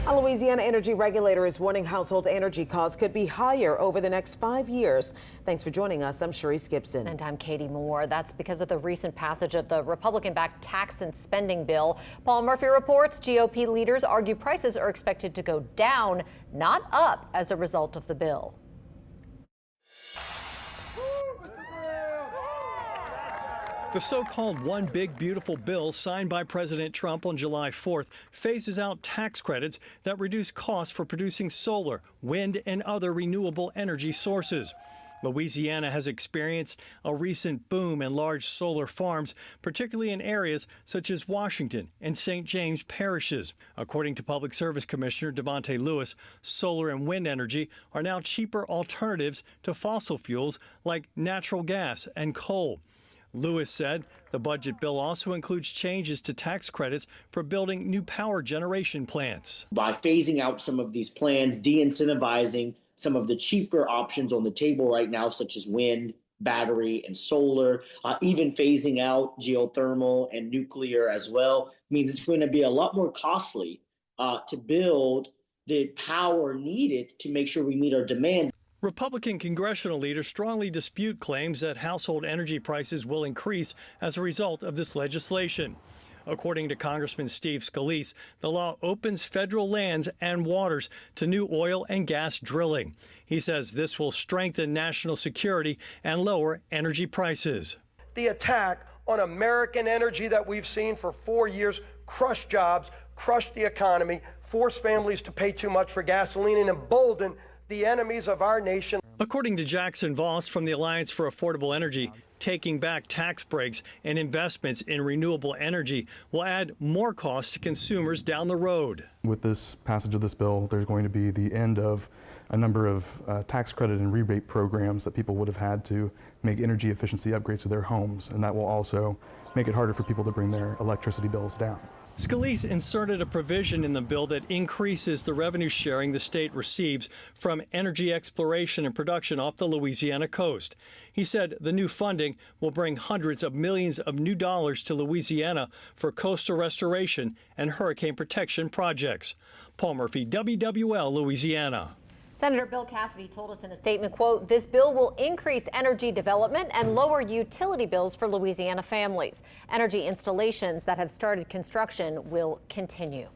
A Louisiana energy regulator is warning household energy costs could be higher over the next 5 years. Thanks for joining us. I'm Sharice Gibson. And I'm Katie Moore. That's because of the recent passage of the Republican-backed tax and spending bill. Paul Murphy reports GOP leaders argue prices are expected to go down, not up, as a result of the bill. The so-called One Big Beautiful Bill signed by President Trump on July 4th phases out tax credits that reduce costs for producing solar, wind, and other renewable energy sources. Louisiana has experienced a recent boom in large solar farms, particularly in areas such as Washington and St. James parishes. According to Public Service Commissioner Davante Lewis, solar and wind energy are now cheaper alternatives to fossil fuels like natural gas and coal. Lewis said the budget bill also includes changes to tax credits for building new power generation plants. By phasing out some of these plans, de-incentivizing some of the cheaper options on the table right now, such as wind, battery, and solar, even phasing out geothermal and nuclear as well, means it's going to be a lot more costly to build the power needed to make sure we meet our demands. Republican congressional leaders strongly dispute claims that household energy prices will increase as a result of this legislation. According to Congressman Steve Scalise, the law opens federal lands and waters to new oil and gas drilling. He says this will strengthen national security and lower energy prices. The attack on American energy that we've seen for 4 years crushed jobs, crushed the economy, forced families to pay too much for gasoline, and emboldened the enemies of our nation. According to Jackson Voss from the Alliance for Affordable Energy, taking back tax breaks and investments in renewable energy will add more costs to consumers down the road. With this passage of this bill, there's going to be the end of a number of tax credit and rebate programs that people would have had to make energy efficiency upgrades to their homes, and that will also make it harder for people to bring their electricity bills down. Scalise inserted a provision in the bill that increases the revenue sharing the state receives from energy exploration and production off the Louisiana coast. He said the new funding will bring hundreds of millions of new dollars to Louisiana for coastal restoration and hurricane protection projects. Paul Murphy, WWL, Louisiana. Senator Bill Cassidy told us in a statement, quote, "This bill will increase energy development and lower utility bills for Louisiana families. Energy installations that have started construction will continue."